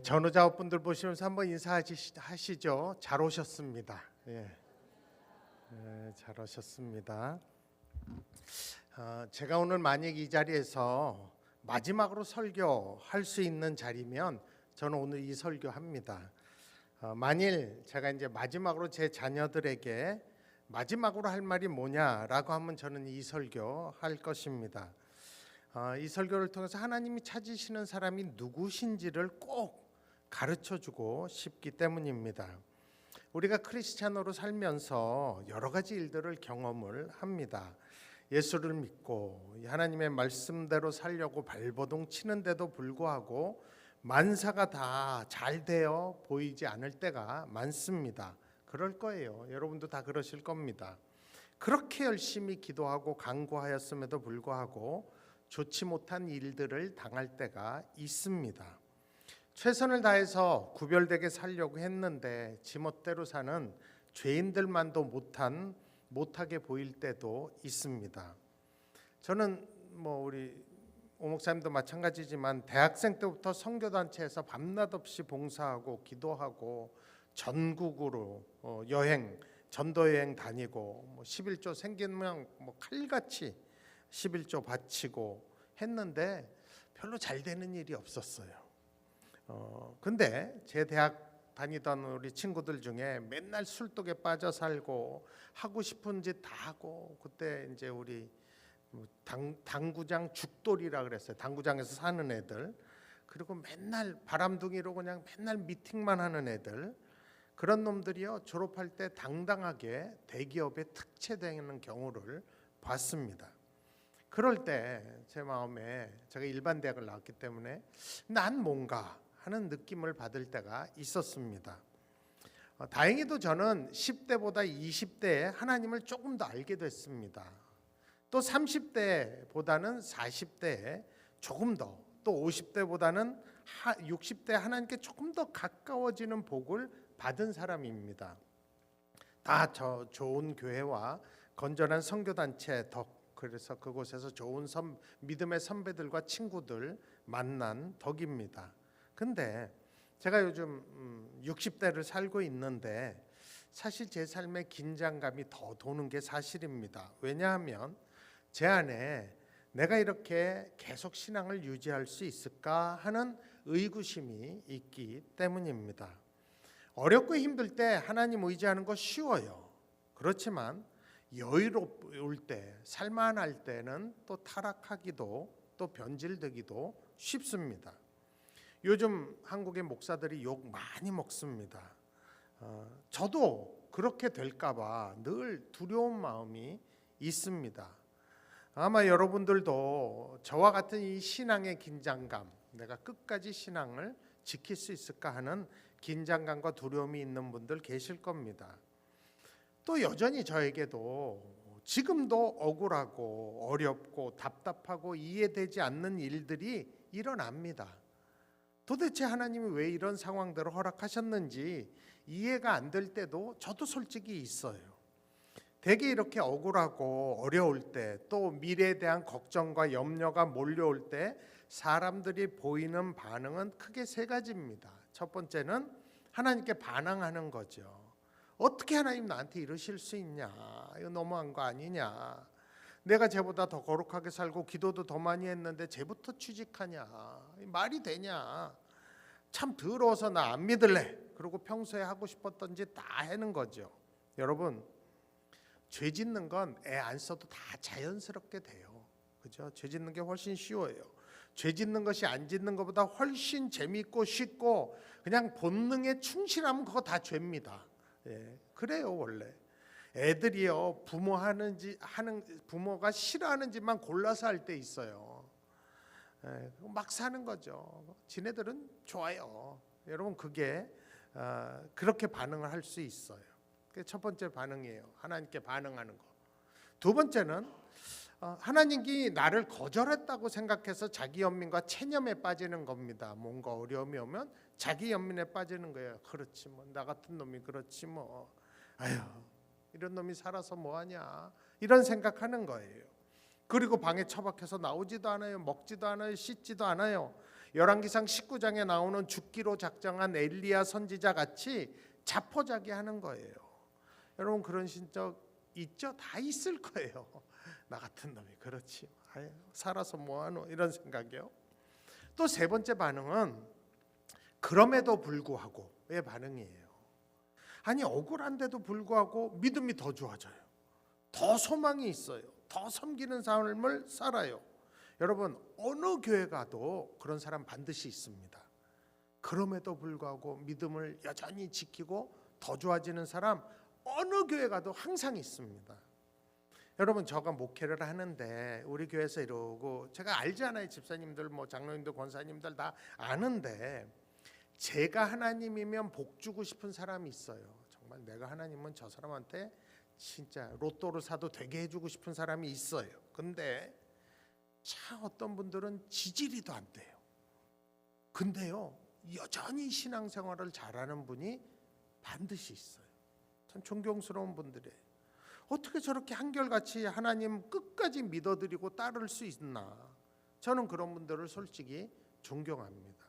전후자분들 보시면서 한번 인사하시죠. 잘 오셨습니다. 잘 오셨습니다. 제가 오늘 만약 이 자리에서 마지막으로 설교할 수 있는 자리면 저는 오늘 이 설교합니다. 만일 제가 이제 마지막으로 제 자녀들에게 마지막으로 할 말이 뭐냐라고 하면 저는 이 설교 할 것입니다. 이 설교를 통해서 하나님이 찾으시는 사람이 누구신지를 꼭 가르쳐주고 싶기 때문입니다. 우리가 크리스찬으로 살면서 여러 가지 일들을 경험을 합니다. 예수를 믿고 하나님의 말씀대로 살려고 발버둥 치는데도 불구하고 만사가 다 잘 되어 보이지 않을 때가 많습니다. 그럴 거예요. 여러분도 다 그러실 겁니다. 그렇게 열심히 기도하고 간구하였음에도 불구하고 좋지 못한 일들을 당할 때가 있습니다. 최선을 다해서 구별되게 살려고 했는데 지멋대로 사는 죄인들만도 못하게 보일 때도 있습니다. 저는 우리 오 목사님도 마찬가지지만 대학생 때부터 선교단체에서 밤낮 없이 봉사하고 기도하고 전국으로 전도 여행 다니고 11조 생긴 모양 칼같이 11조 바치고 했는데 별로 잘 되는 일이 없었어요. 근데 제 대학 다니던 우리 친구들 중에 맨날 술독에 빠져 살고 하고 싶은 짓 다 하고, 그때 이제 우리 당구장 죽돌이라 그랬어요. 당구장에서 사는 애들, 그리고 맨날 바람둥이로 그냥 맨날 미팅만 하는 애들, 그런 놈들이요 졸업할 때 당당하게 대기업에 특채되는 경우를 봤습니다. 그럴 때 제 마음에, 제가 일반 대학을 나왔기 때문에 난 뭔가 하는 느낌을 받을 때가 있었습니다. 다행히도 저는 10대보다 20대에 하나님을 조금 더 알게 됐습니다. 또 30대보다는 40대에 조금 더, 또 50대보다는 60대 하나님께 조금 더 가까워지는 복을 받은 사람입니다. 다 저 좋은 교회와 건전한 선교단체 덕, 그래서 그곳에서 좋은 믿음의 선배들과 친구들 만난 덕입니다. 근데 제가 요즘 60대를 살고 있는데 사실 제 삶에 긴장감이 더 도는 게 사실입니다. 왜냐하면 제 안에 내가 이렇게 계속 신앙을 유지할 수 있을까 하는 의구심이 있기 때문입니다. 어렵고 힘들 때 하나님 의지하는 거 쉬워요. 그렇지만 여유로울 때, 살만할 때는 또 타락하기도, 또 변질되기도 쉽습니다. 요즘 한국의 목사들이 욕 많이 먹습니다. 저도 그렇게 될까 봐 늘 두려운 마음이 있습니다. 아마 여러분들도 저와 같은 이 신앙의 긴장감, 내가 끝까지 신앙을 지킬 수 있을까 하는 긴장감과 두려움이 있는 분들 계실 겁니다. 또 여전히 저에게도 지금도 억울하고 어렵고 답답하고 이해되지 않는 일들이 일어납니다. 도대체 하나님이 왜 이런 상황대로 허락하셨는지 이해가 안 될 때도 저도 솔직히 있어요. 되게 이렇게 억울하고 어려울 때, 또 미래에 대한 걱정과 염려가 몰려올 때 사람들이 보이는 반응은 크게 세 가지입니다. 첫 번째는 하나님께 반항하는 거죠. 어떻게 하나님 나한테 이러실 수 있냐, 이거 너무한 거 아니냐, 내가 쟤보다 더 거룩하게 살고 기도도 더 많이 했는데 쟤부터 취직하냐, 말이 되냐, 참 더러워서 나 안 믿을래, 그리고 평소에 하고 싶었던 짓 다 하는 거죠. 여러분, 죄 짓는 건 애 안 써도 다 자연스럽게 돼요. 그죠? 죄 짓는 게 훨씬 쉬워요. 죄 짓는 것이 안 짓는 것보다 훨씬 재밌고 쉽고, 그냥 본능에 충실하면 그거 다 죄입니다. 그래요. 원래 애들이요 부모가 싫어하는 짓만 골라서 할 때 있어요. 막 사는 거죠. 지네들은 좋아요. 여러분, 그게 그렇게 반응을 할 수 있어요. 그게 첫 번째 반응이에요. 하나님께 반응하는 거. 두 번째는 하나님이 나를 거절했다고 생각해서 자기 연민과 체념에 빠지는 겁니다. 뭔가 어려움이 오면 자기 연민에 빠지는 거예요. 그렇지 뭐, 나 같은 놈이 그렇지 뭐, 아휴 이런 놈이 살아서 뭐하냐, 이런 생각하는 거예요. 그리고 방에 처박혀서 나오지도 않아요. 먹지도 않아요. 씻지도 않아요. 열왕기상 19장에 나오는 죽기로 작정한 엘리야 선지자 같이 자포자기하는 거예요. 여러분 그런 신적 있죠? 다 있을 거예요. 나 같은 놈이 그렇지. 아유, 살아서 뭐하노 이런 생각이요. 또 세 번째 반응은 그럼에도 불구하고의 반응이에요. 아니 억울한데도 불구하고 믿음이 더 좋아져요. 더 소망이 있어요. 더 섬기는 삶을 살아요. 여러분 어느 교회 가도 그런 사람 반드시 있습니다. 그럼에도 불구하고 믿음을 여전히 지키고 더 좋아지는 사람 어느 교회 가도 항상 있습니다. 여러분 저가 목회를 하는데 우리 교회에서 이러고 제가 알잖아요. 집사님들 뭐 장로님들 권사님들 다 아는데 제가 하나님이면 복 주고 싶은 사람이 있어요. 정말 내가 하나님은 저 사람한테 진짜 로또를 사도 되게 해주고 싶은 사람이 있어요. 근데 참 어떤 분들은 지지리도 안 돼요. 근데요 여전히 신앙생활을 잘하는 분이 반드시 있어요. 참 존경스러운 분들이에요. 어떻게 저렇게 한결같이 하나님 끝까지 믿어드리고 따를 수 있나. 저는 그런 분들을 솔직히 존경합니다.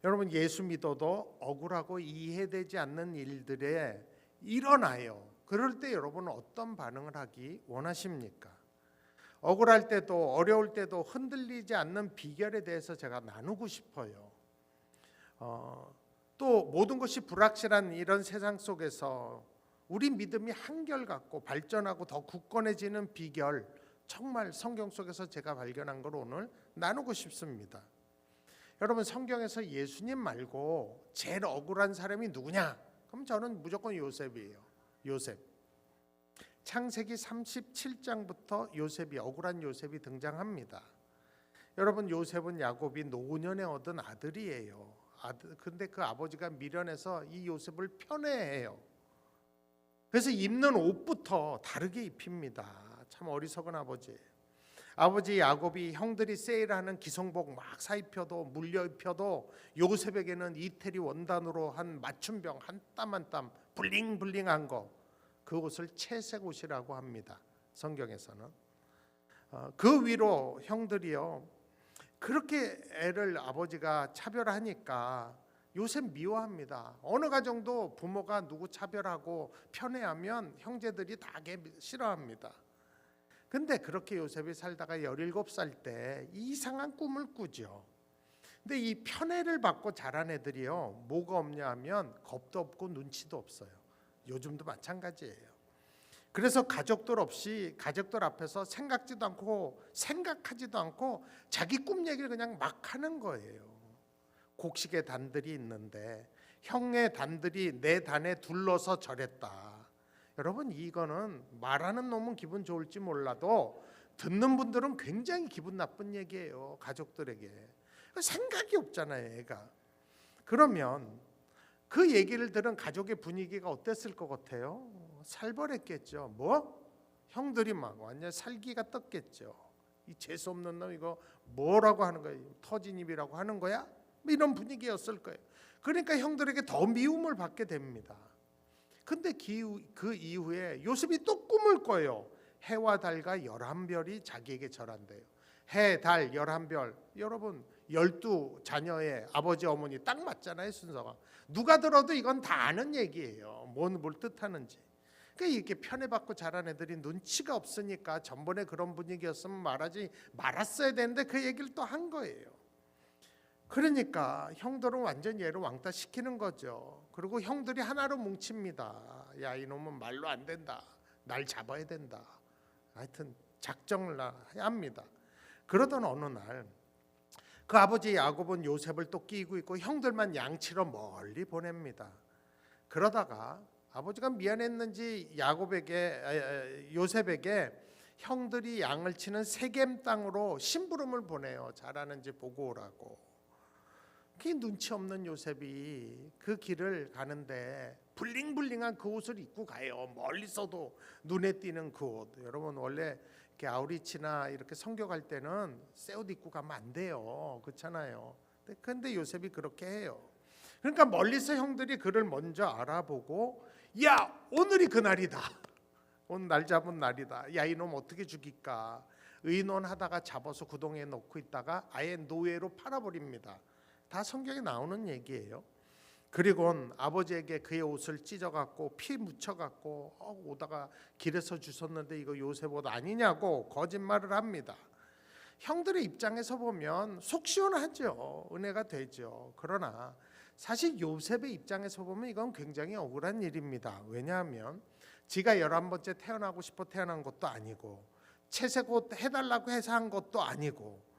여러분 예수 믿어도 억울하고 이해되지 않는 일들에 일어나요. 그럴 때 여러분은 어떤 반응을 하기 원하십니까? 억울할 때도 어려울 때도 흔들리지 않는 비결에 대해서 제가 나누고 싶어요. 또 모든 것이 불확실한 이런 세상 속에서 우리 믿음이 한결같고 발전하고 더 굳건해지는 비결 정말 성경 속에서 제가 발견한 걸 오늘 나누고 싶습니다. 여러분 성경에서 예수님 말고 제일 억울한 사람이 누구냐? 그럼 저는 무조건 요셉이에요. 요셉. 창세기 37장부터 요셉이 억울한 요셉이 등장합니다. 여러분 요셉은 야곱이 노년에 얻은 아들이에요. 근데 그 아버지가 미련해서 이 요셉을 편애해요. 그래서 입는 옷부터 다르게 입힙니다. 참 어리석은 아버지. 아버지 야곱이 형들이 세일하는 기성복 막 사입혀도 물려 입혀도 요셉에게는 이태리 원단으로 한 맞춤병 한 땀 한 땀 블링블링한 거 그 옷을 채색 옷이라고 합니다. 성경에서는. 그 위로 형들이요 그렇게 애를 아버지가 차별하니까 요셉 미워합니다. 어느 가정도 부모가 누구 차별하고 편애하면 형제들이 다 싫어합니다. 근데 그렇게 요셉이 살다가 17살 때 이상한 꿈을 꾸죠. 근데 이 편애를 받고 자란 애들이요 뭐가 없냐 하면 겁도 없고 눈치도 없어요. 요즘도 마찬가지예요. 그래서 가족들 없이 가족들 앞에서 생각지도 않고 생각하지도 않고 자기 꿈 얘기를 그냥 막 하는 거예요. 곡식의 단들이 있는데 형의 단들이 내 단에 둘러서 절했다. 여러분 이거는 말하는 놈은 기분 좋을지 몰라도 듣는 분들은 굉장히 기분 나쁜 얘기예요. 가족들에게. 생각이 없잖아요 애가. 그러면 그 얘기를 들은 가족의 분위기가 어땠을 것 같아요? 살벌했겠죠. 뭐? 형들이 막 완전 살기가 떴겠죠. 이 재수없는 놈 이거 뭐라고 하는 거야? 터진 입이라고 하는 거야? 이런 분위기였을 거예요. 그러니까 형들에게 더 미움을 받게 됩니다. 근데 그 이후에 요셉이 또 꿈을 꿔요. 해와 달과 11별이 자기에게 절한대요. 해, 달, 11별. 여러분 12자녀의 아버지 어머니 딱 맞잖아요 순서가. 누가 들어도 이건 다 아는 얘기예요. 뭘 뜻하는지. 그러니까 이렇게 편애받고 자란 애들이 눈치가 없으니까 전번에 그런 분위기였으면 말하지 말았어야 되는데 그 얘기를 또 한 거예요. 그러니까 형들은 완전 얘를 왕따 시키는 거죠. 그리고 형들이 하나로 뭉칩니다. 야 이놈은 말로 안 된다. 날 잡아야 된다. 하여튼 작정을 해야 합니다. 그러던 어느 날 그 아버지 야곱은 요셉을 또 끼고 있고 형들만 양치러 멀리 보냅니다. 그러다가 아버지가 미안했는지 요셉에게 형들이 양을 치는 세겜 땅으로 심부름을 보내요. 잘하는지 보고 오라고. 그 눈치 없는 요셉이 그 길을 가는데 블링블링한 그 옷을 입고 가요. 멀리서도 눈에 띄는 그 옷. 여러분 원래 이렇게 아우리치나 이렇게 선교 갈 때는 새 옷 입고 가면 안 돼요. 그렇잖아요. 근데 요셉이 그렇게 해요. 그러니까 멀리서 형들이 그를 먼저 알아보고 야 오늘이 그날이다. 오늘 날 잡은 날이다. 야 이놈 어떻게 죽일까. 의논하다가 잡아서 구덩이에 넣고 있다가 아예 노예로 팔아버립니다. 다 성경에 나오는 얘기예요. 그리고 아버지에게 그의 옷을 찢어갖고 피 묻혀갖고 오다가 길에서 주웠는데 이거 요셉 옷 아니냐고 거짓말을 합니다. 형들의 입장에서 보면 속 시원하죠. 은혜가 되죠. 그러나 사실 요셉의 입장에서 보면 이건 굉장히 억울한 일입니다. 왜냐하면 지가 11번째 태어나고 싶어 태어난 것도 아니고 채색 옷 해달라고 해서 한 것도 아니고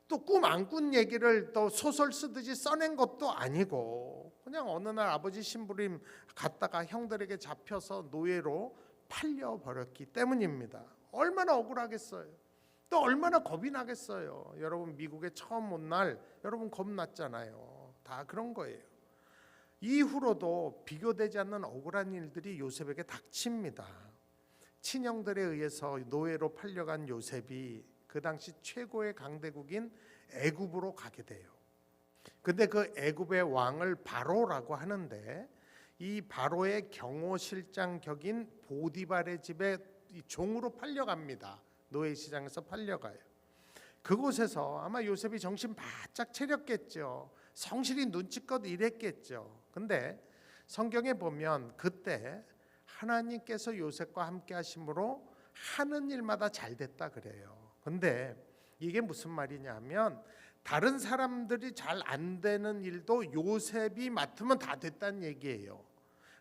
또 꿈 안 꾼 얘기를 또 소설 쓰듯이 써낸 것도 아니고 그냥 어느 날 아버지 심부름 갔다가 형들에게 잡혀서 노예로 팔려버렸기 때문입니다. 얼마나 억울하겠어요. 또 얼마나 겁이 나겠어요. 여러분 미국에 처음 온 날 여러분 겁났잖아요. 다 그런 거예요. 이후로도 비교되지 않는 억울한 일들이 요셉에게 닥칩니다. 친형들에 의해서 노예로 팔려간 요셉이 그 당시 최고의 강대국인 애굽으로 가게 돼요. 근데 그 애굽의 왕을 바로라고 하는데 이 바로의 경호실장 격인 보디발의 집에 종으로 팔려갑니다. 노예 시장에서 팔려가요. 그곳에서 아마 요셉이 정신 바짝 차렸겠죠. 성실히 눈치껏 일했겠죠. 근데 성경에 보면 그때 하나님께서 요셉과 함께 하심으로 하는 일마다 잘 됐다 그래요. 근데 이게 무슨 말이냐면 다른 사람들이 잘 안 되는 일도 요셉이 맡으면 다 됐다는 얘기예요.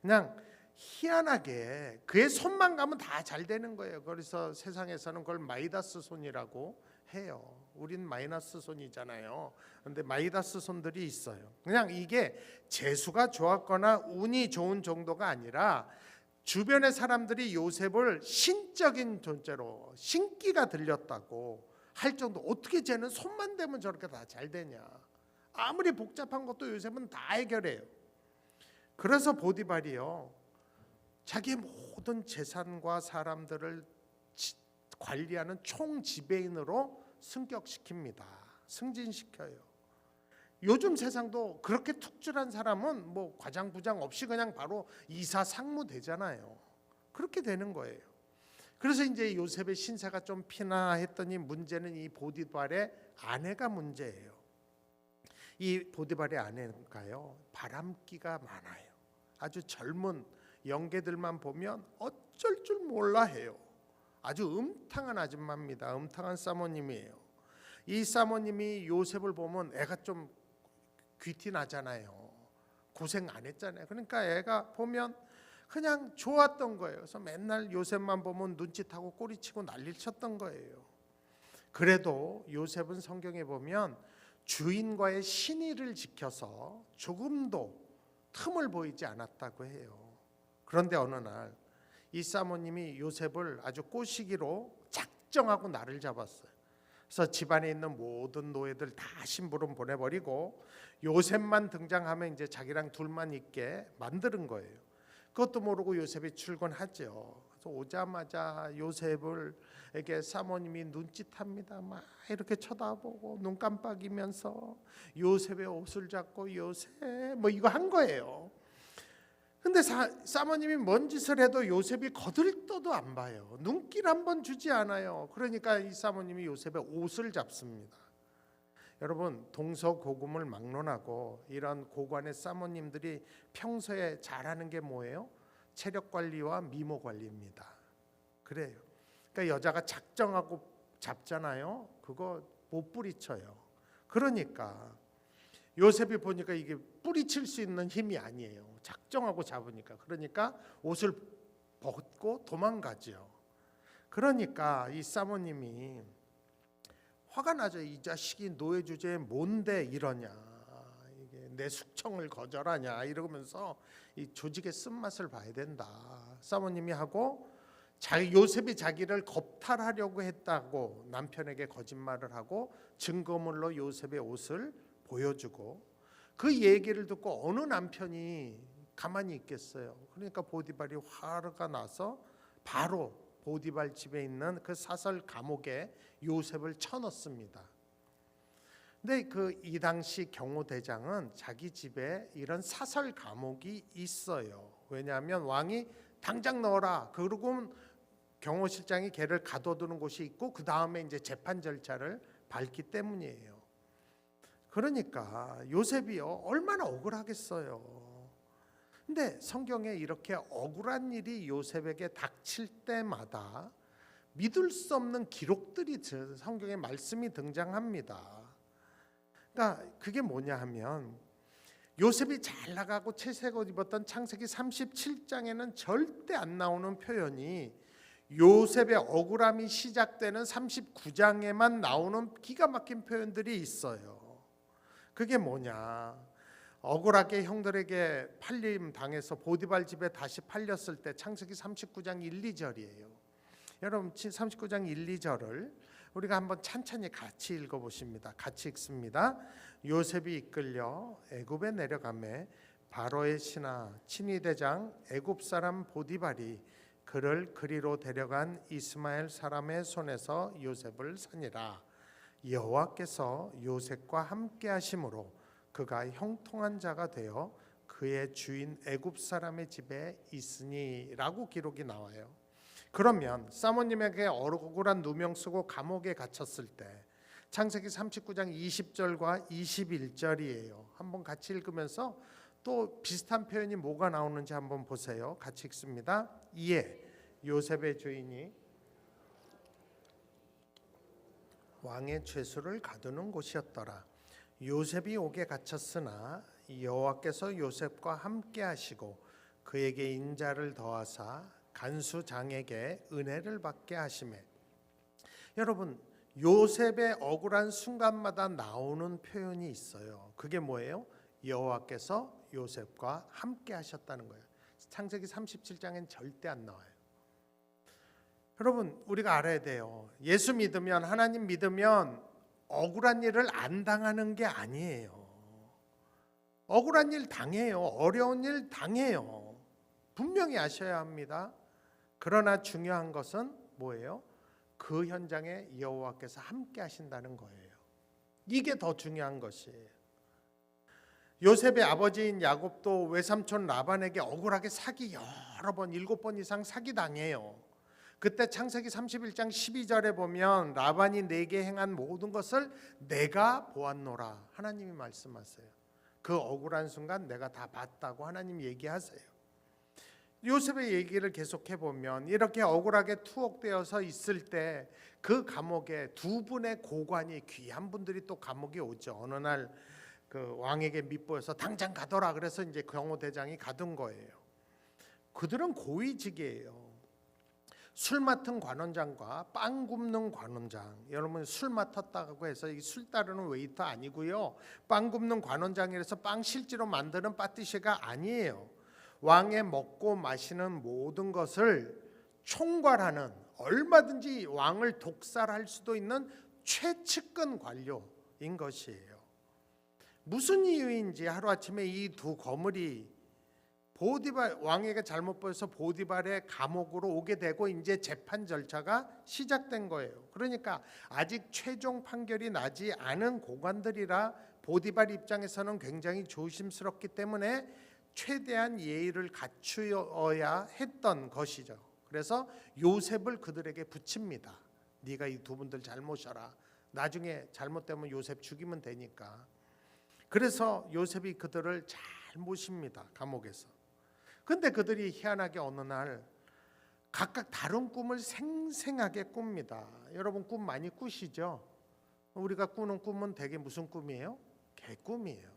그냥 희한하게 그의 손만 가면 다 잘 되는 거예요. 그래서 세상에서는 그걸 마이다스 손이라고 해요. 우린 마이너스 손이잖아요. 근데 마이다스 손들이 있어요. 그냥 이게 재수가 좋았거나 운이 좋은 정도가 아니라 주변의 사람들이 요셉을 신적인 존재로 신기가 들렸다고 할 정도. 어떻게 쟤는 손만 대면 저렇게 다 잘 되냐. 아무리 복잡한 것도 요셉은 다 해결해요. 그래서 보디발이요, 자기의 모든 재산과 사람들을 관리하는 총지배인으로 승격시킵니다. 승진시켜요. 요즘 세상도 그렇게 툭줄한 사람은 뭐 과장부장 없이 그냥 바로 이사 상무 되잖아요. 그렇게 되는 거예요. 그래서 이제 요셉의 신세가 좀 피나 했더니 문제는 이 보디발의 아내가 문제예요. 이 보디발의 아내가요, 바람기가 많아요. 아주 젊은 영계들만 보면 어쩔 줄 몰라 해요. 아주 음탕한 아줌마입니다. 음탕한 사모님이에요. 이 사모님이 요셉을 보면 애가 좀 귀티나잖아요. 고생 안 했잖아요. 그러니까 애가 보면 그냥 좋았던 거예요. 그래서 맨날 요셉만 보면 눈짓하고 꼬리치고 난리를 쳤던 거예요. 그래도 요셉은 성경에 보면 주인과의 신의를 지켜서 조금도 틈을 보이지 않았다고 해요. 그런데 어느 날 이 사모님이 요셉을 아주 꼬시기로 작정하고 날을 잡았어요. 그래서 집안에 있는 모든 노예들 다 심부름 보내버리고 요셉만 등장하면 이제 자기랑 둘만 있게 만드는 거예요. 그것도 모르고 요셉이 출근하죠. 그래서 오자마자 요셉에게 사모님이 눈짓합니다. 막 이렇게 쳐다보고 눈 깜빡이면서 요셉의 옷을 잡고 요셉 뭐 이거 한 거예요. 근데 사모님이 뭔 짓을 해도 요셉이 거들떠도 안 봐요. 눈길 한번 주지 않아요. 그러니까 이 사모님이 요셉의 옷을 잡습니다. 여러분, 동서고금을 막론하고 이런 고관의 사모님들이 평소에 잘하는 게 뭐예요? 체력 관리와 미모 관리입니다. 그래요. 그러니까 여자가 작정하고 잡잖아요. 그거 못 뿌리쳐요. 그러니까 요셉이 보니까 이게 뿌리칠 수 있는 힘이 아니에요. 작정하고 잡으니까. 그러니까 옷을 벗고 도망가죠. 그러니까 이 사모님이 화가 나죠. 이 자식이 노예 주제에 뭔데 이러냐, 이게 내 숙청을 거절하냐 이러면서 이 조직의 쓴맛을 봐야 된다. 사모님이 하고 요셉이 자기를 겁탈하려고 했다고 남편에게 거짓말을 하고 증거물로 요셉의 옷을 보여주고 그 얘기를 듣고 어느 남편이 가만히 있겠어요. 그러니까 보디발이 화가 나서 바로 보디발 집에 있는 그 사설 감옥에 요셉을 쳐넣습니다. 근데 이 당시 경호대장은 자기 집에 이런 사설 감옥이 있어요. 왜냐하면 왕이 당장 넣어라 그러고 경호실장이 걔를 가둬두는 곳이 있고 그 다음에 이제 재판 절차를 밟기 때문이에요. 그러니까 요셉이요 얼마나 억울하겠어요. 근데 성경에 이렇게 억울한 일이 요셉에게 닥칠 때마다 믿을 수 없는 기록들이 성경에 말씀이 등장합니다. 그러니까 그게 뭐냐 하면 요셉이 잘 나가고 채색 옷 입었던 창세기 37장에는 절대 안 나오는 표현이 요셉의 억울함이 시작되는 39장에만 나오는 기가 막힌 표현들이 있어요. 그게 뭐냐? 억울하게 형들에게 팔림 당해서 보디발 집에 다시 팔렸을 때 창세기 39장 1, 2절이에요. 여러분 39장 1, 2절을 우리가 한번 찬찬히 같이 읽어보십니다. 같이 읽습니다. 요셉이 이끌려 애굽에 내려가매 바로의 신하 친위대장 애굽 사람 보디발이 그를 그리로 데려간 이스마엘 사람의 손에서 요셉을 사니라. 여호와께서 요셉과 함께 하심으로 그가 형통한 자가 되어 그의 주인 애굽 사람의 집에 있으니라고 기록이 나와요. 그러면 사모님에게 억울한 누명 쓰고 감옥에 갇혔을 때 창세기 39장 20절과 21절이에요. 한번 같이 읽으면서 또 비슷한 표현이 뭐가 나오는지 한번 보세요. 같이 읽습니다. 이에 요셉의 주인이 왕의 죄수를 가두는 곳이었더라. 요셉이 옥에 갇혔으나 여호와께서 요셉과 함께 하시고 그에게 인자를 더하사 간수장에게 은혜를 받게 하시매. 여러분 요셉의 억울한 순간마다 나오는 표현이 있어요. 그게 뭐예요? 여호와께서 요셉과 함께 하셨다는 거예요. 창세기 37장엔 절대 안 나와요. 여러분 우리가 알아야 돼요. 예수 믿으면 하나님 믿으면 억울한 일을 안 당하는 게 아니에요. 억울한 일 당해요. 어려운 일 당해요. 분명히 아셔야 합니다. 그러나 중요한 것은 뭐예요? 그 현장에 여호와께서 함께 하신다는 거예요. 이게 더 중요한 것이에요. 요셉의 아버지인 야곱도 외삼촌 라반에게 억울하게 사기 여러 번 7번 이상 사기당해요. 그때 창세기 31장 12절에 보면 라반이 내게 행한 모든 것을 내가 보았노라 하나님이 말씀하세요. 그 억울한 순간 내가 다 봤다고 하나님 얘기하세요. 요셉의 얘기를 계속해 보면 이렇게 억울하게 투옥되어서 있을 때 그 감옥에 두 분의 고관이 귀한 분들이 또 감옥에 오죠. 어느 날 그 왕에게 밉보여서 당장 가더라 그래서 이제 경호대장이 가둔 거예요. 그들은 고위직이에요. 술 맡은 관원장과 빵 굽는 관원장. 여러분 술 맡았다고 해서 술 따르는 웨이터 아니고요. 빵 굽는 관원장이라서 빵 실제로 만드는 파티시가 아니에요. 왕의 먹고 마시는 모든 것을 총괄하는 얼마든지 왕을 독살할 수도 있는 최측근 관료인 것이에요. 무슨 이유인지 하루아침에 이 두 거물이 보디발 왕에게 잘못 보여서 보디발의 감옥으로 오게 되고 이제 재판 절차가 시작된 거예요. 그러니까 아직 최종 판결이 나지 않은 고관들이라 보디발 입장에서는 굉장히 조심스럽기 때문에 최대한 예의를 갖추어야 했던 것이죠. 그래서 요셉을 그들에게 붙입니다. 네가 이 두 분들 잘 모셔라. 나중에 잘못되면 요셉 죽이면 되니까. 그래서 요셉이 그들을 잘 모십니다. 감옥에서. 근데 그들이 희한하게 어느 날 각각 다른 꿈을 생생하게 꿉니다. 여러분 꿈 많이 꾸시죠? 우리가 꾸는 꿈은 대개 무슨 꿈이에요? 개꿈이에요.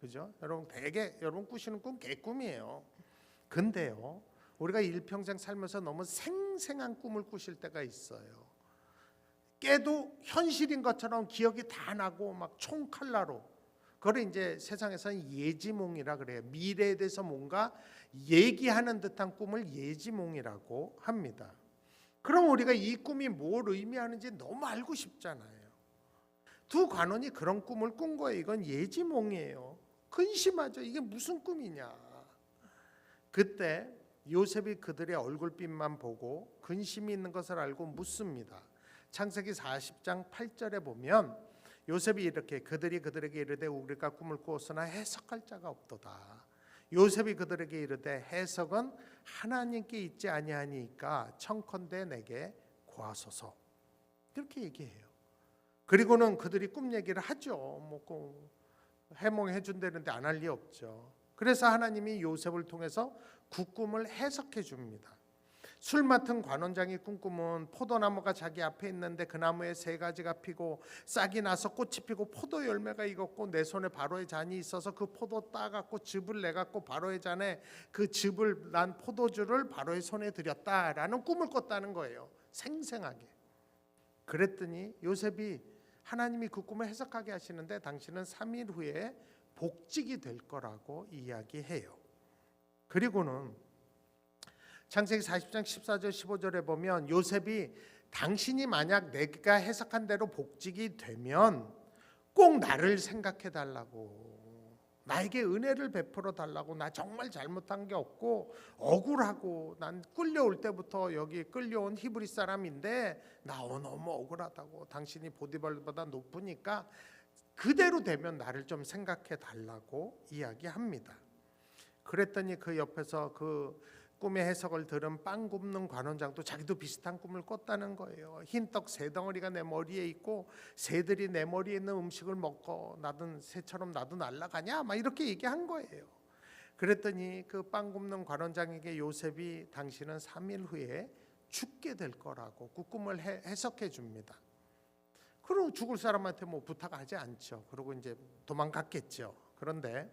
그죠? 여러분 대개 여러분 꾸시는 꿈 개꿈이에요. 근데요 우리가 일평생 살면서 너무 생생한 꿈을 꾸실 때가 있어요. 깨도 현실인 것처럼 기억이 다 나고 막 총칼라로. 그걸 이제 세상에서는 예지몽이라 그래요. 미래에 대해서 뭔가 얘기하는 듯한 꿈을 예지몽이라고 합니다. 그럼 우리가 이 꿈이 뭘 의미하는지 너무 알고 싶잖아요. 두 관원이 그런 꿈을 꾼 거예요. 이건 예지몽이에요. 근심하죠. 이게 무슨 꿈이냐. 그때 요셉이 그들의 얼굴빛만 보고 근심이 있는 것을 알고 묻습니다. 창세기 40장 8절에 보면 요셉이 이렇게 그들이 그들에게 이르되 우리가 꿈을 꾸었으나 해석할 자가 없도다. 요셉이 그들에게 이르되 해석은 하나님께 있지 아니하니까 청컨대 내게 구하소서. 이렇게 얘기해요. 그리고는 그들이 꿈 얘기를 하죠. 뭐 해몽해 준다는데 안 할 리 없죠. 그래서 하나님이 요셉을 통해서 그 꿈을 해석해 줍니다. 술 맡은 관원장이 꿈꾸면 포도나무가 자기 앞에 있는데 그 나무에 세 가지가 피고 싹이 나서 꽃이 피고 포도 열매가 익었고 내 손에 바로의 잔이 있어서 그 포도 따갖고 즙을 내갖고 바로의 잔에 그 즙을 난 포도주를 바로의 손에 드렸다라는 꿈을 꿨다는 거예요. 생생하게. 그랬더니 요셉이 하나님이 그 꿈을 해석하게 하시는데 당신은 3일 후에 복직이 될 거라고 이야기해요. 그리고는 창세기 40장 14절 15절에 보면 요셉이 당신이 만약 내가 해석한 대로 복직이 되면 꼭 나를 생각해 달라고, 나에게 은혜를 베풀어 달라고, 나 정말 잘못한 게 없고 억울하고 난 끌려올 때부터 여기 끌려온 히브리 사람인데 나 너무 억울하다고, 당신이 보디발보다 높으니까 그대로 되면 나를 좀 생각해 달라고 이야기합니다. 그랬더니 그 옆에서 그 꿈의 해석을 들은 빵 굽는 관원장도 자기도 비슷한 꿈을 꿨다는 거예요. 흰떡 세 덩어리가 내 머리에 있고 새들이 내 머리에 있는 음식을 먹고 나도 새처럼 나도 날아가냐 막 이렇게 얘기한 거예요. 그랬더니 그 빵 굽는 관원장에게 요셉이 당신은 3일 후에 죽게 될 거라고 그 꿈을 해석해 줍니다. 그리고 죽을 사람한테 뭐 부탁하지 않죠. 그리고 이제 도망갔겠죠. 그런데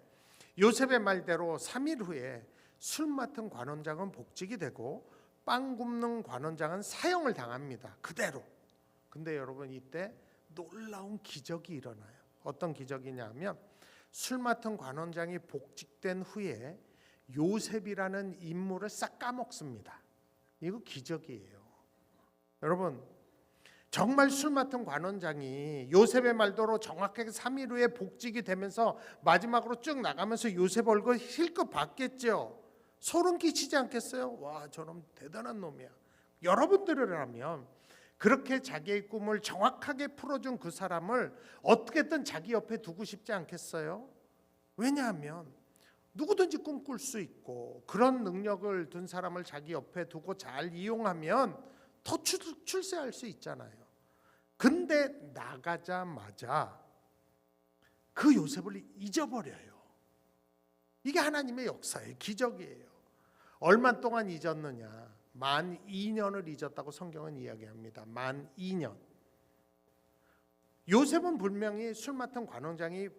요셉의 말대로 3일 후에 술 맡은 관원장은 복직이 되고 빵 굽는 관원장은 사형을 당합니다. 그대로. 근데 여러분 이때 놀라운 기적이 일어나요. 어떤 기적이냐면 술 맡은 관원장이 복직된 후에 요셉이라는 인물을 싹 까먹습니다. 이거 기적이에요. 여러분 정말 술 맡은 관원장이 요셉의 말대로 정확하게 3일 후에 복직이 되면서 마지막으로 쭉 나가면서 요셉 얼굴 힐끗 봤겠죠. 소름 끼치지 않겠어요? 와, 저놈 대단한 놈이야. 여러분들이라면 그렇게 자기의 꿈을 정확하게 풀어준 그 사람을 어떻게든 자기 옆에 두고 싶지 않겠어요? 왜냐하면 누구든지 꿈꿀 수 있고 그런 능력을 둔 사람을 자기 옆에 두고 잘 이용하면 더 출세할 수 있잖아요. 근데 나가자마자 그 요셉을 잊어버려요. 이게 하나님의 역사예요. 기적이에요. 얼마 동안 잊었느냐? 만 2년을 잊었다고 성경은 이야기합니다. 만 2년. 요셉은 분명히 술 맡은 관원장이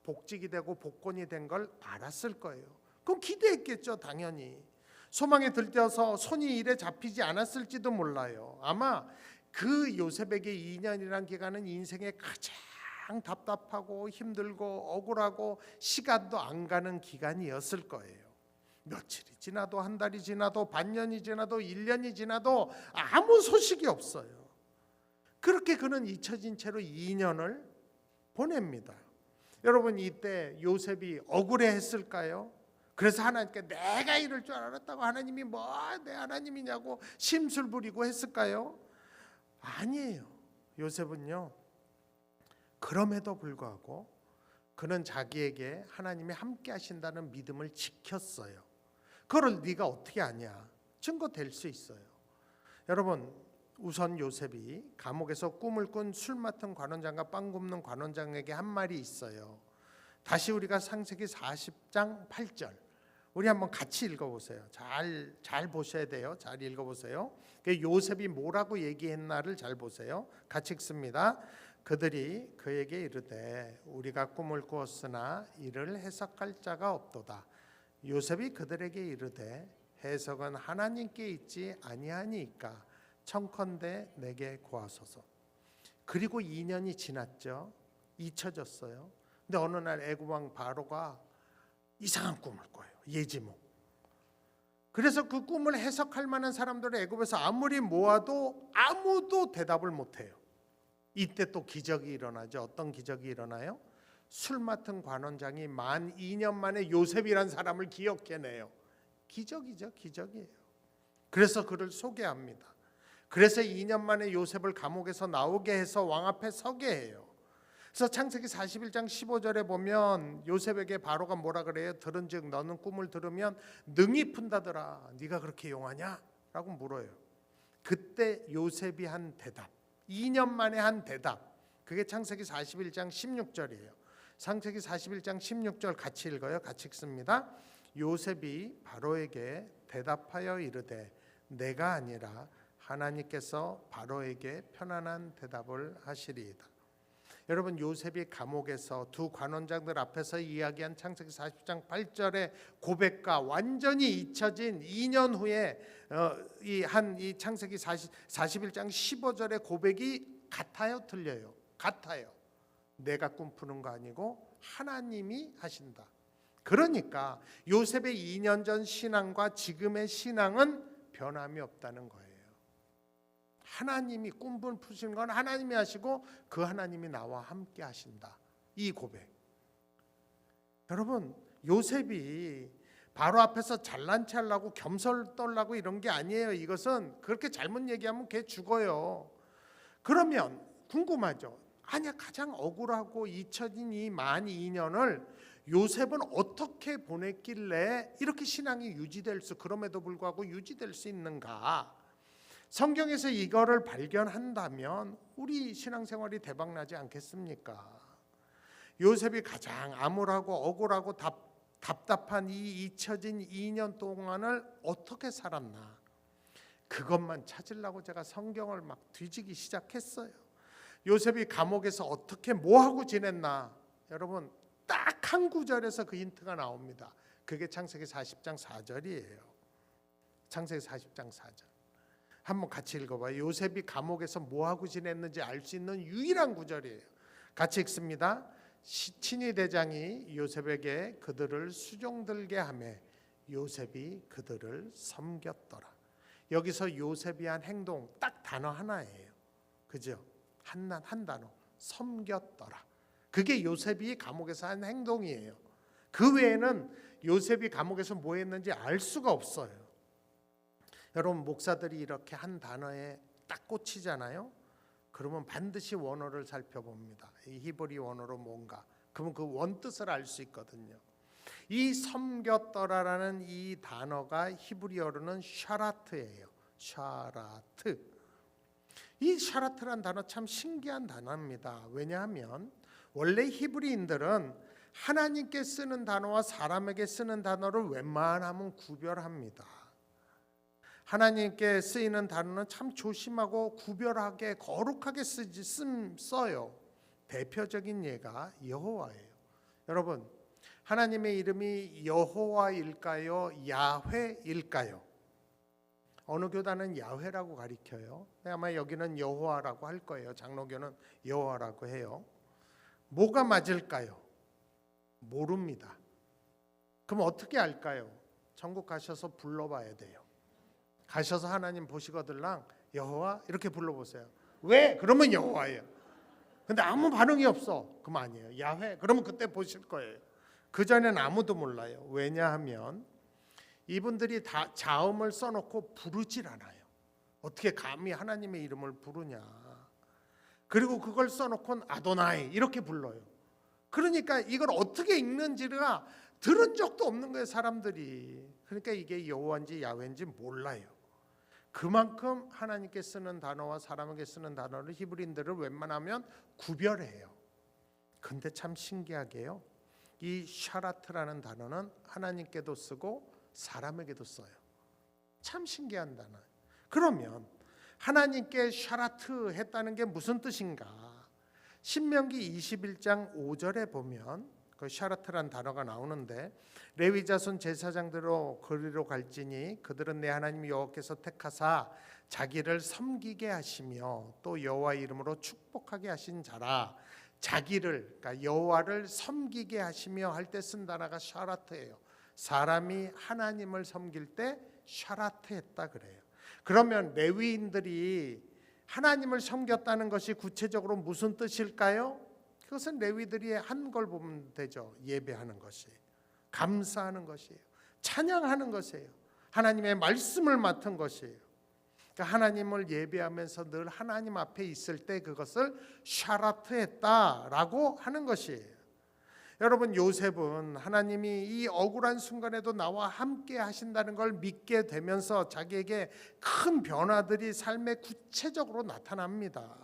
복직이 되고 복권이 된 걸 알았을 거예요. 그럼 기대했겠죠, 당연히. 소망에 들떠서 손이 일에 잡히지 않았을지도 몰라요. 아마 그 요셉에게 2년이란 기간은 인생의 가장 답답하고 힘들고 억울하고 시간도 안 가는 기간이었을 거예요. 며칠이 지나도 한 달이 지나도 반년이 지나도 1년이 지나도 아무 소식이 없어요. 그렇게 그는 잊혀진 채로 2년을 보냅니다. 여러분 이때 요셉이 억울해했을까요? 그래서 하나님께 내가 이럴 줄 알았다고 하나님이 뭐 내 하나님이냐고 심술 부리고 했을까요? 아니에요. 요셉은요 그럼에도 불구하고 그는 자기에게 하나님이 함께 하신다는 믿음을 지켰어요. 그걸 네가 어떻게 아냐? 증거 될 수 있어요. 여러분 우선 요셉이 감옥에서 꿈을 꾼 술 맡은 관원장과 빵 굽는 관원장에게 한 말이 있어요. 다시 우리가 창세기 40장 8절 우리 한번 같이 읽어보세요. 잘 보셔야 돼요. 잘 읽어보세요. 요셉이 뭐라고 얘기했나를 잘 보세요. 같이 읽습니다. 그들이 그에게 이르되 우리가 꿈을 꾸었으나 이를 해석할 자가 없도다. 요셉이 그들에게 이르되 해석은 하나님께 있지 아니하니까 청컨대 내게 구하소서. 그리고 2년이 지났죠. 잊혀졌어요. 근데 어느 날 애굽 왕 바로가 이상한 꿈을 꿔요. 예지몽. 그래서 그 꿈을 해석할 만한 사람들을 애굽에서 아무리 모아도 아무도 대답을 못해요. 이때 또 기적이 일어나죠. 어떤 기적이 일어나요? 술 맡은 관원장이 만 2년 만에 요셉이란 사람을 기억해내요. 기적이죠. 기적이에요. 그래서 그를 소개합니다. 그래서 2년 만에 요셉을 감옥에서 나오게 해서 왕 앞에 서게 해요. 그래서 창세기 41장 15절에 보면 요셉에게 바로가 뭐라 그래요? 들은즉 너는 꿈을 들으면 능히 푼다더라. 네가 그렇게 용하냐? 라고 물어요. 그때 요셉이 한 대답, 2년 만에 한 대답, 그게 창세기 41장 16절이에요. 창세기 41장 16절 같이 읽어요. 같이 읽습니다. 요셉이 바로에게 대답하여 이르되 내가 아니라 하나님께서 바로에게 편안한 대답을 하시리이다. 여러분, 요셉이 감옥에서 두 관원장들 앞에서 이야기한 창세기 40장 8절의 고백과 완전히 잊혀진 2년 후에 이 창세기 41장 15절의 고백이 같아요, 틀려요? 같아요. 내가 꿈꾸는 거 아니고 하나님이 하신다. 그러니까 요셉의 2년 전 신앙과 지금의 신앙은 변함이 없다는 거예요. 하나님이 꿈을 푸시는 건 하나님이 하시고 그 하나님이 나와 함께 하신다. 이 고백. 여러분, 요셉이 바로 앞에서 잘난 체 하려고 겸설 떨라고 이런 게 아니에요. 이것은 그렇게 잘못 얘기하면 걔 죽어요. 그러면 궁금하죠. 아니야, 가장 억울하고 잊혀진 이 만 2년을 요셉은 어떻게 보냈길래 이렇게 신앙이 그럼에도 불구하고 유지될 수 있는가? 성경에서 이거를 발견한다면 우리 신앙생활이 대박나지 않겠습니까? 요셉이 가장 암울하고 억울하고 답답한 이 잊혀진 2년 동안을 어떻게 살았나? 그것만 찾으려고 제가 성경을 막 뒤지기 시작했어요. 요셉이 감옥에서 어떻게 뭐하고 지냈나? 여러분, 딱 한 구절에서 그 힌트가 나옵니다. 그게 창세기 40장 4절이에요. 창세기 40장 4절. 한번 같이 읽어봐요. 요셉이 감옥에서 뭐하고 지냈는지 알 수 있는 유일한 구절이에요. 같이 읽습니다. 친위 대장이 요셉에게 그들을 수종들게 하매 요셉이 그들을 섬겼더라. 여기서 요셉이 한 행동 딱 단어 하나예요. 그죠? 한 단어. 섬겼더라. 그게 요셉이 감옥에서 한 행동이에요. 그 외에는 요셉이 감옥에서 뭐 했는지 알 수가 없어요. 여러분, 목사들이 이렇게 한 단어에 딱 꽂히잖아요. 그러면 반드시 원어를 살펴봅니다. 이 히브리 원어로 뭔가. 그러면 그 원뜻을 알 수 있거든요. 이 섬겼더라라는 이 단어가 히브리어로는 샤라트예요. 샤라트. 이 샤라트란 단어 참 신기한 단어입니다. 왜냐하면 원래 히브리인들은 하나님께 쓰는 단어와 사람에게 쓰는 단어를 웬만하면 구별합니다. 하나님께 쓰이는 단어는 참 조심하고 구별하게 거룩하게 써요. 대표적인 예가 여호와예요. 여러분, 하나님의 이름이 여호와일까요? 야훼일까요? 어느 교단은 야훼라고 가리켜요. 아마 여기는 여호와라고 할 거예요. 장로교는 여호와라고 해요. 뭐가 맞을까요? 모릅니다. 그럼 어떻게 알까요? 천국 가셔서 불러봐야 돼요. 가셔서 하나님 보시거들랑 여호와 이렇게 불러보세요. 왜? 그러면 여호와예요. 근데 아무 반응이 없어. 그럼 아니에요. 야훼. 그러면 그때 보실 거예요. 그전에는 아무도 몰라요. 왜냐하면 이분들이 다 자음을 써놓고 부르질 않아요. 어떻게 감히 하나님의 이름을 부르냐. 그리고 그걸 써놓고는 아도나이 이렇게 불러요. 그러니까 이걸 어떻게 읽는지가 들은 적도 없는 거예요, 사람들이. 그러니까 이게 여호와인지 야훼인지 몰라요. 그만큼 하나님께 쓰는 단어와 사람에게 쓰는 단어를 히브리인들을 웬만하면 구별해요. 근데 참 신기하게요. 이 샤라트라는 단어는 하나님께도 쓰고 사람에게도 써요. 참 신기한 단어예요. 그러면 하나님께 샤라트 했다는 게 무슨 뜻인가? 신명기 21장 5절에 보면 그 샤라트란 단어가 나오는데 레위 자손 제사장들로 거리로 갈지니 그들은 내 하나님 여호와께서 택하사 자기를 섬기게 하시며 또 여호와 이름으로 축복하게 하신 자라. 자기를, 그러니까 여호와를 섬기게 하시며 할 때 쓴 단어가 샤라트예요. 사람이 하나님을 섬길 때 샤라트했다 그래요. 그러면 레위인들이 하나님을 섬겼다는 것이 구체적으로 무슨 뜻일까요? 그것은 레위들이 한 걸 보면 되죠. 예배하는 것이에요. 감사하는 것이에요. 찬양하는 것이에요. 하나님의 말씀을 맡은 것이에요. 그러니까 하나님을 예배하면서 늘 하나님 앞에 있을 때 그것을 샤라트했다라고 하는 것이에요. 여러분, 요셉은 하나님이 이 억울한 순간에도 나와 함께 하신다는 걸 믿게 되면서 자기에게 큰 변화들이 삶에 구체적으로 나타납니다.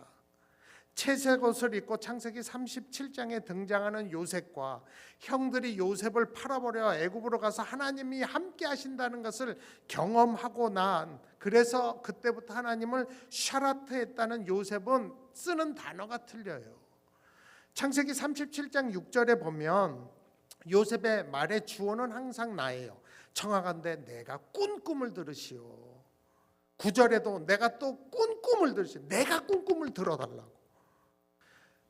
채색 옷을 입고 창세기 37장에 등장하는 요셉과 형들이 요셉을 팔아버려 애굽으로 가서 하나님이 함께 하신다는 것을 경험하고 난, 그래서 그때부터 하나님을 샤라트했다는 요셉은 쓰는 단어가 틀려요. 창세기 37장 6절에 보면 요셉의 말의 주어는 항상 나예요. 청하건대 내가 꾼 꿈을 들으시오. 9절에도 내가 또 꾼 꿈을 들으시오. 내가 꾼 꿈을 들어달라고.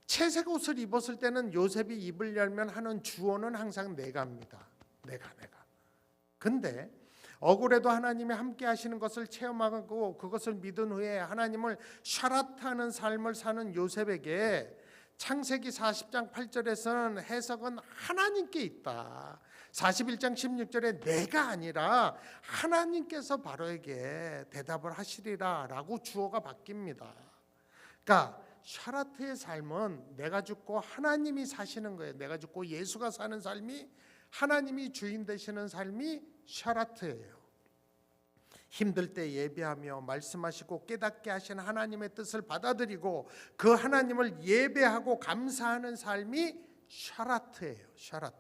채색 옷을 입었을 때는 요셉이 입을 열면 하는 주어는 항상 내가입니다. 내가. 근데 억울해도 하나님이 함께 하시는 것을 체험하고 그것을 믿은 후에 하나님을 샤라트하는 삶을 사는 요셉에게 창세기 40장 8절에서는 해석은 하나님께 있다. 41장 16절에 내가 아니라 하나님께서 바로에게 대답을 하시리라 라고 주어가 바뀝니다. 그러니까 샤라트의 삶은 내가 죽고 하나님이 사시는 거예요. 내가 죽고 예수가 사는 삶이, 하나님이 주인 되시는 삶이 샤라트예요. 힘들 때 예배하며 말씀하시고 깨닫게 하신 하나님의 뜻을 받아들이고 그 하나님을 예배하고 감사하는 삶이 샤라트예요. 샤라트.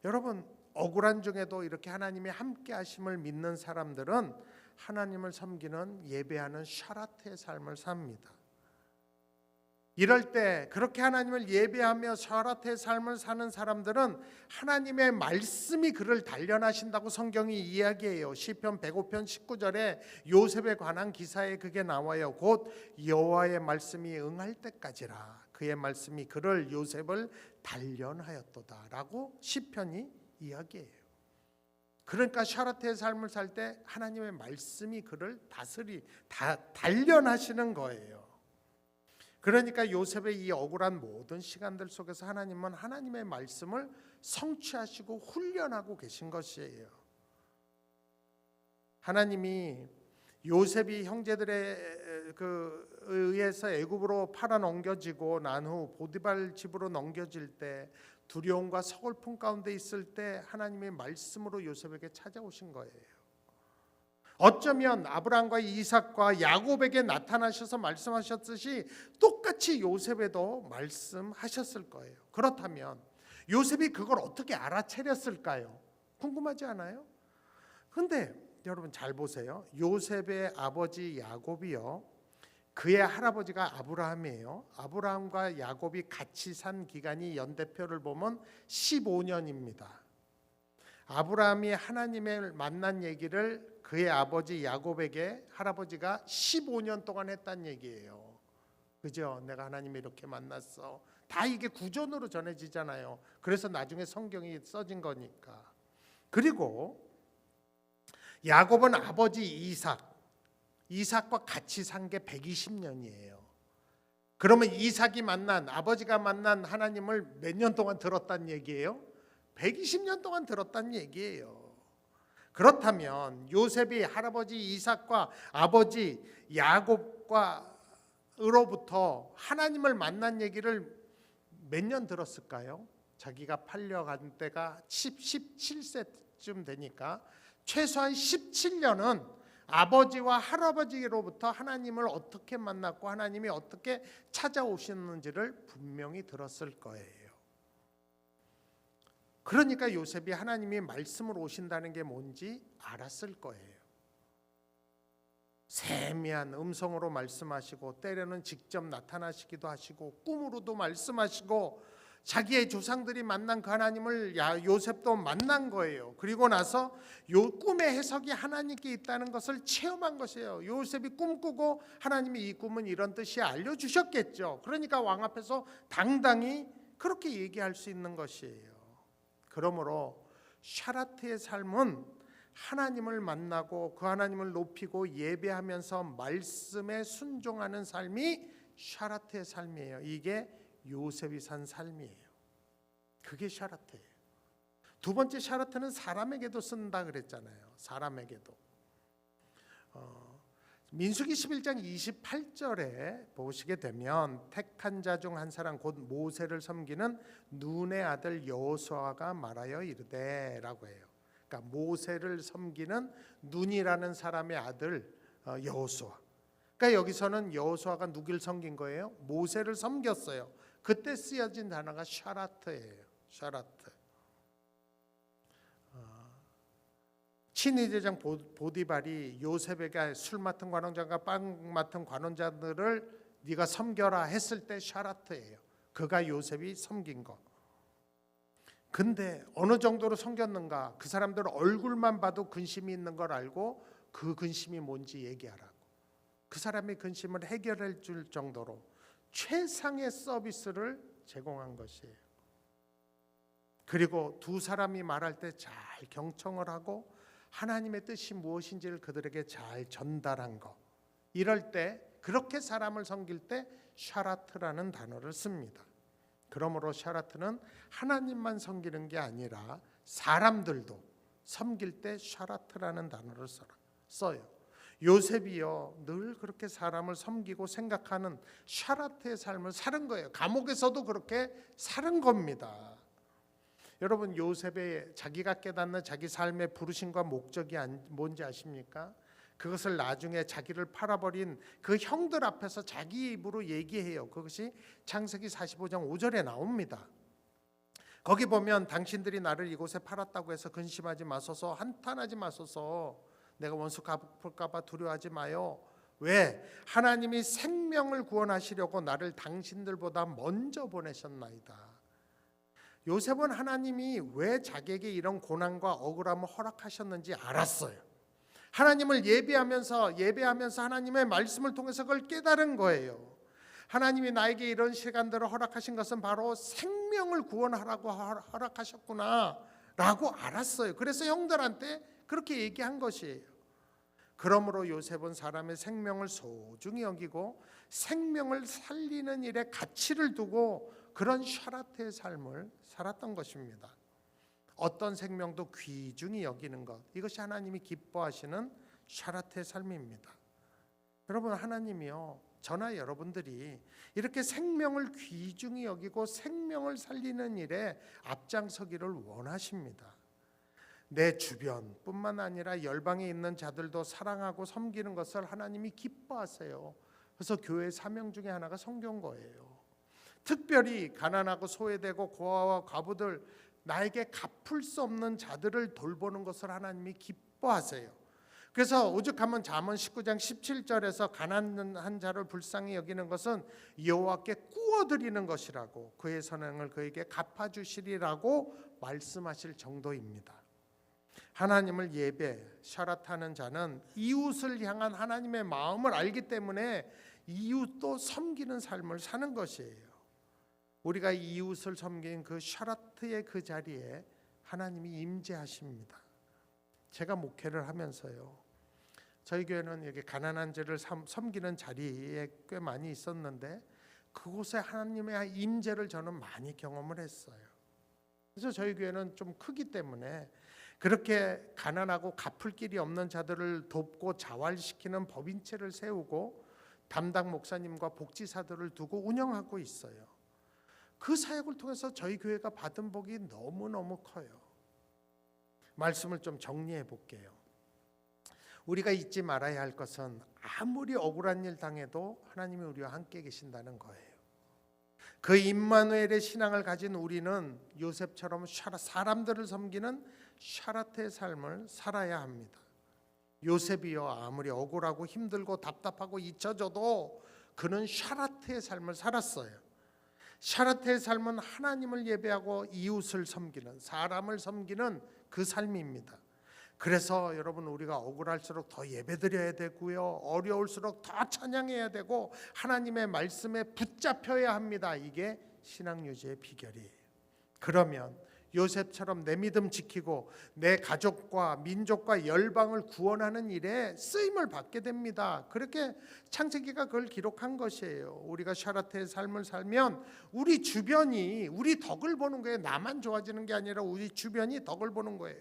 여러분, 억울한 중에도 이렇게 하나님이 함께 하심을 믿는 사람들은 하나님을 섬기는 예배하는 샤라트의 삶을 삽니다. 이럴 때 그렇게 하나님을 예배하며 샤라트의 삶을 사는 사람들은 하나님의 말씀이 그를 단련하신다고 성경이 이야기해요. 시편 105편 19절에 요셉에 관한 기사에 그게 나와요. 곧 여호와의 말씀이 응할 때까지라 그의 말씀이 그를 요셉을 단련하였도다 라고 시편이 이야기해요. 그러니까 샤라트의 삶을 살 때 하나님의 말씀이 그를 단련하시는 거예요. 그러니까 요셉의 이 억울한 모든 시간들 속에서 하나님은 하나님의 말씀을 성취하시고 훈련하고 계신 것이에요. 하나님이 요셉이 형제들에 의해서 애굽으로 팔아 넘겨지고 난 후 보디발 집으로 넘겨질 때 두려움과 서글픔 가운데 있을 때 하나님의 말씀으로 요셉에게 찾아오신 거예요. 어쩌면 아브라함과 이삭과 야곱에게 나타나셔서 말씀하셨듯이 똑같이 요셉에도 말씀하셨을 거예요. 그렇다면 요셉이 그걸 어떻게 알아차렸을까요? 궁금하지 않아요? 근데 여러분 잘 보세요. 요셉의 아버지 야곱이요, 그의 할아버지가 아브라함이에요. 아브라함과 야곱이 같이 산 기간이 연대표를 보면 15년입니다. 아브라함이 하나님을 만난 얘기를 그의 아버지 야곱에게 할아버지가 15년 동안 했단 얘기예요. 그죠? 내가 하나님을 이렇게 만났어. 다 이게 구전으로 전해지잖아요. 그래서 나중에 성경이 써진 거니까. 그리고 야곱은 아버지 이삭과 같이 산 게 120년이에요. 그러면 이삭이 만난, 아버지가 만난 하나님을 몇 년 동안 들었단 얘기예요? 120년 동안 들었단 얘기예요. 그렇다면 요셉이 할아버지 이삭과 아버지 야곱과으로부터 하나님을 만난 얘기를 몇 년 들었을까요? 자기가 팔려간 때가 17세쯤 되니까 최소한 17년은 아버지와 할아버지로부터 하나님을 어떻게 만났고 하나님이 어떻게 찾아오셨는지를 분명히 들었을 거예요. 그러니까 요셉이 하나님이 말씀으로 오신다는 게 뭔지 알았을 거예요. 세미한 음성으로 말씀하시고 때로는 직접 나타나시기도 하시고 꿈으로도 말씀하시고 자기의 조상들이 만난 그 하나님을 요셉도 만난 거예요. 그리고 나서 요 꿈의 해석이 하나님께 있다는 것을 체험한 것이에요. 요셉이 꿈꾸고 하나님이 이 꿈은 이런 뜻이 알려주셨겠죠. 그러니까 왕 앞에서 당당히 그렇게 얘기할 수 있는 것이에요. 그러므로 샤라트의 삶은 하나님을 만나고 그 하나님을 높이고 예배하면서 말씀에 순종하는 삶이 샤라트의 삶이에요. 이게 요셉이 산 삶이에요. 그게 샤라트예요. 두 번째 샤라트는 사람에게도 쓴다 그랬잖아요. 사람에게도. 민수기 11장 28절에 보시게 되면 택한 자 중 한 사람 곧 모세를 섬기는 눈의 아들 여호수아가 말하여 이르되라고 해요. 그러니까 모세를 섬기는 눈이라는 사람의 아들 여호수아. 그러니까 여기서는 여호수아가 누굴 섬긴 거예요? 모세를 섬겼어요. 그때 쓰여진 단어가 샤라트예요. 샤라트. 친위대장 보디발이 요셉에게 술 맡은 관원장과 빵 맡은 관원자들을 네가 섬겨라 했을 때 샤라트예요. 그가 요셉이 섬긴 거. 근데 어느 정도로 섬겼는가? 그 사람들 얼굴만 봐도 근심이 있는 걸 알고 그 근심이 뭔지 얘기하라고. 그 사람의 근심을 해결해 줄 정도로 최상의 서비스를 제공한 것이에요. 그리고 두 사람이 말할 때 잘 경청을 하고 하나님의 뜻이 무엇인지를 그들에게 잘 전달한 것. 이럴 때 그렇게 사람을 섬길 때 샤라트라는 단어를 씁니다. 그러므로 샤라트는 하나님만 섬기는 게 아니라 사람들도 섬길 때 샤라트라는 단어를 써요. 요셉이요 늘 그렇게 사람을 섬기고 생각하는 샤라트의 삶을 사는 거예요. 감옥에서도 그렇게 사는 겁니다. 여러분 요셉의 자기가 깨닫는 자기 삶의 부르심과 목적이 뭔지 아십니까? 그것을 나중에 자기를 팔아버린 그 형들 앞에서 자기 입으로 얘기해요. 그것이 창세기 45장 5절에 나옵니다. 거기 보면 당신들이 나를 이곳에 팔았다고 해서 근심하지 마소서, 한탄하지 마소서, 내가 원수 갚을까 봐 두려워하지 마요. 왜? 하나님이 생명을 구원하시려고 나를 당신들보다 먼저 보내셨나이다. 요셉은 하나님이 왜 자기에게 이런 고난과 억울함을 허락하셨는지 알았어요. 하나님을 예배하면서 하나님의 말씀을 통해서 그걸 깨달은 거예요. 하나님이 나에게 이런 시간들을 허락하신 것은 바로 생명을 구원하라고 허락하셨구나 라고 알았어요. 그래서 형들한테 그렇게 얘기한 것이에요. 그러므로 요셉은 사람의 생명을 소중히 여기고 생명을 살리는 일에 가치를 두고 그런 샤라트의 삶을 살았던 것입니다. 어떤 생명도 귀중히 여기는 것, 이것이 하나님이 기뻐하시는 샤라트의 삶입니다. 여러분 하나님이요 저나 여러분들이 이렇게 생명을 귀중히 여기고 생명을 살리는 일에 앞장서기를 원하십니다. 내 주변뿐만 아니라 열방에 있는 자들도 사랑하고 섬기는 것을 하나님이 기뻐하세요. 그래서 교회 사명 중에 하나가 섬긴 거예요. 특별히 가난하고 소외되고 고아와 과부들, 나에게 갚을 수 없는 자들을 돌보는 것을 하나님이 기뻐하세요. 그래서 오죽하면 잠언 19장 17절에서 가난한 자를 불쌍히 여기는 것은 여호와께 구워드리는 것이라고, 그의 선행을 그에게 갚아주시리라고 말씀하실 정도입니다. 하나님을 샤라트하는 자는 이웃을 향한 하나님의 마음을 알기 때문에 이웃도 섬기는 삶을 사는 것이에요. 우리가 이웃을 섬긴 그 샤라트의 그 자리에 하나님이 임재하십니다. 제가 목회를 하면서요, 저희 교회는 이렇게 가난한 자를 섬기는 자리에 꽤 많이 있었는데 그곳에 하나님의 임재를 저는 많이 경험을 했어요. 그래서 저희 교회는 좀 크기 때문에 그렇게 가난하고 갚을 길이 없는 자들을 돕고 자활시키는 법인체를 세우고 담당 목사님과 복지사들을 두고 운영하고 있어요. 그 사역을 통해서 저희 교회가 받은 복이 너무너무 커요. 말씀을 좀 정리해 볼게요. 우리가 잊지 말아야 할 것은 아무리 억울한 일 당해도 하나님이 우리와 함께 계신다는 거예요. 그 임마누엘의 신앙을 가진 우리는 요셉처럼 사람들을 섬기는 샤라트의 삶을 살아야 합니다. 요셉이요 아무리 억울하고 힘들고 답답하고 잊혀져도 그는 샤라트의 삶을 살았어요. 샤라트의 삶은 하나님을 예배하고 이웃을 섬기는, 사람을 섬기는 그 삶입니다. 그래서 여러분 우리가 억울할수록 더 예배드려야 되고요, 어려울수록 더 찬양해야 되고 하나님의 말씀에 붙잡혀야 합니다. 이게 신앙 유지의 비결이에요. 그러면 요셉처럼 내 믿음 지키고 내 가족과 민족과 열방을 구원하는 일에 쓰임을 받게 됩니다. 그렇게 창세기가 그걸 기록한 것이에요. 우리가 샤라트의 삶을 살면 우리 주변이 우리 덕을 보는 거예요. 나만 좋아지는 게 아니라 우리 주변이 덕을 보는 거예요.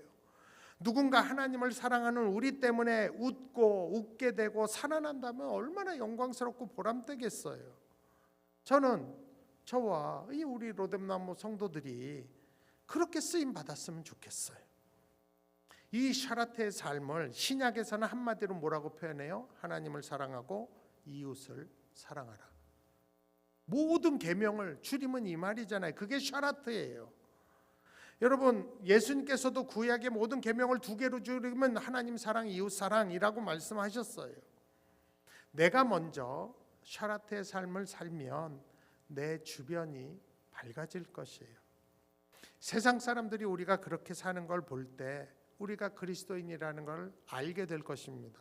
누군가 하나님을 사랑하는 우리 때문에 웃고 웃게 되고 살아난다면 얼마나 영광스럽고 보람되겠어요. 저는 저와 이 우리 로뎀나무 성도들이 그렇게 쓰임 받았으면 좋겠어요. 이 샤라테의 삶을 신약에서는 한마디로 뭐라고 표현해요? 하나님을 사랑하고 이웃을 사랑하라. 모든 계명을 줄이면 이 말이잖아요. 그게 샤라테예요. 여러분, 예수님께서도 구약의 모든 계명을 2개로 줄이면 하나님 사랑, 이웃 사랑이라고 말씀하셨어요. 내가 먼저 샤라테의 삶을 살면 내 주변이 밝아질 것이에요. 세상 사람들이 우리가 그렇게 사는 걸 볼 때 우리가 그리스도인이라는 걸 알게 될 것입니다.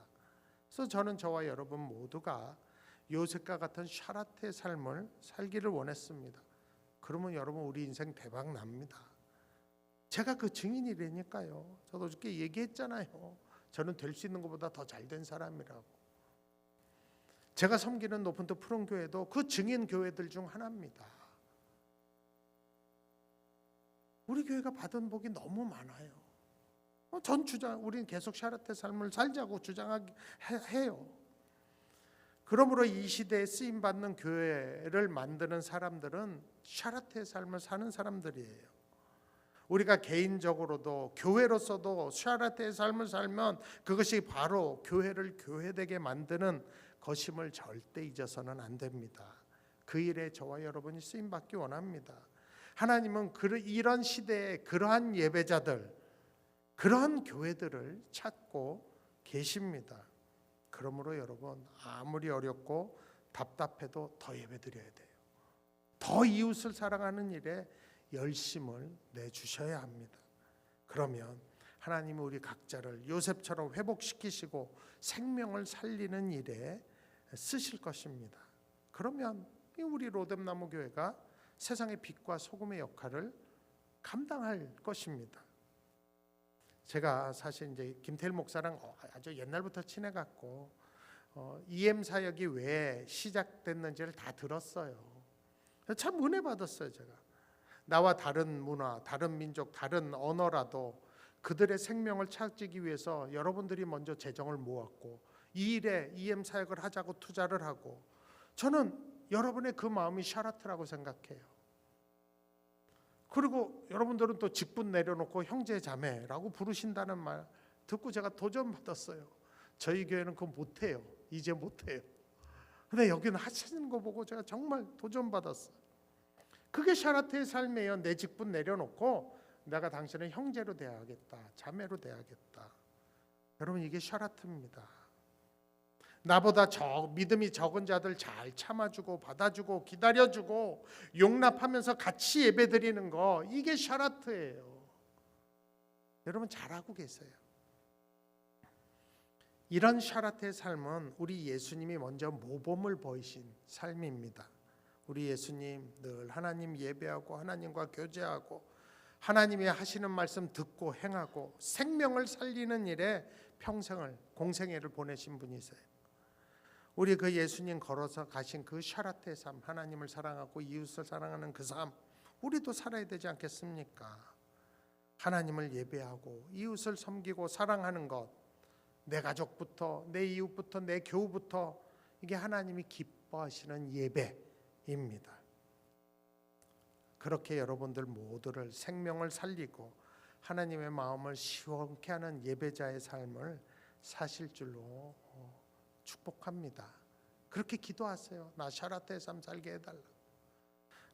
그래서 저는 저와 여러분 모두가 요셉과 같은 샤라테의 삶을 살기를 원했습니다. 그러면 여러분 우리 인생 대박 납니다. 제가 그 증인이라니까요. 저도 어저께 얘기했잖아요. 저는 될 수 있는 것보다 더 잘된 사람이라고. 제가 섬기는 높은터 푸른 교회도 그 증인 교회들 중 하나입니다. 우리 교회가 받은 복이 너무 많아요. 우리는 계속 샤라테 삶을 살자고 주장해요. 그러므로 이 시대에 쓰임받는 교회를 만드는 사람들은 샤라테 삶을 사는 사람들이에요. 우리가 개인적으로도 교회로서도 샤라테의 삶을 살면 그것이 바로 교회를 교회되게 만드는 것임을 절대 잊어서는 안 됩니다. 그 일에 저와 여러분이 쓰임받기 원합니다. 하나님은 이런 시대에 그러한 예배자들, 그러한 교회들을 찾고 계십니다. 그러므로 여러분 아무리 어렵고 답답해도 더 예배드려야 돼요. 더 이웃을 사랑하는 일에 열심을 내주셔야 합니다. 그러면 하나님이 우리 각자를 요셉처럼 회복시키시고 생명을 살리는 일에 쓰실 것입니다. 그러면 우리 로뎀나무 교회가 세상의 빛과 소금의 역할을 감당할 것입니다. 제가 사실 이제 김태일 목사랑 아주 옛날부터 친해갖고 EM 사역이 왜 시작됐는지를 다 들었어요. 참 은혜 받았어요. 제가 나와 다른 문화, 다른 민족, 다른 언어라도 그들의 생명을 찾기 위해서 여러분들이 먼저 재정을 모았고 이 일에 EM 사역을 하자고 투자를 하고, 저는 여러분의 그 마음이 샤라트라고 생각해요. 그리고 여러분들은 또 직분 내려놓고 형제 자매라고 부르신다는 말 듣고 제가 도전받았어요. 저희 교회는 그거 못해요. 이제 못해요. 근데 여기는 하시는 거 보고 제가 정말 도전받았어요. 그게 샤라테의 삶이에요. 내 직분 내려놓고 내가 당신을 형제로 대하겠다, 자매로 대하겠다. 여러분 이게 샤라트입니다. 나보다 믿음이 적은 자들 잘 참아주고 받아주고 기다려주고 용납하면서 같이 예배드리는 거, 이게 샤라트예요. 여러분 잘하고 계세요. 이런 샤라트의 삶은 우리 예수님이 먼저 모범을 보이신 삶입니다. 우리 예수님 늘 하나님 예배하고 하나님과 교제하고 하나님이 하시는 말씀 듣고 행하고 생명을 살리는 일에 평생을 공생애를 보내신 분이세요. 우리 그 예수님 걸어서 가신 그 샤라테의 삶, 하나님을 사랑하고 이웃을 사랑하는 그 삶, 우리도 살아야 되지 않겠습니까? 하나님을 예배하고 이웃을 섬기고 사랑하는 것, 내 가족부터 내 이웃부터 내 교우부터, 이게 하나님이 기뻐하시는 예배입니다. 그렇게 여러분들 모두를 생명을 살리고 하나님의 마음을 시원케 하는 예배자의 삶을 사실 줄로 축복합니다. 그렇게 기도하세요. 나 샤라테의 삶 살게 해달라.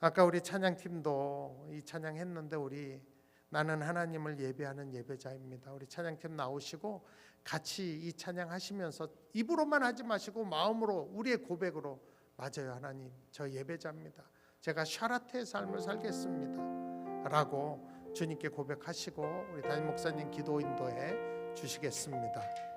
아까 우리 찬양팀도 이 찬양했는데 우리 나는 하나님을 예배하는 예배자입니다. 우리 찬양팀 나오시고 같이 이 찬양하시면서 입으로만 하지 마시고 마음으로 우리의 고백으로, 맞아요 하나님 저 예배자입니다. 제가 샤라테의 삶을 살겠습니다 라고 주님께 고백하시고 우리 담임 목사님 기도 인도해 주시겠습니다.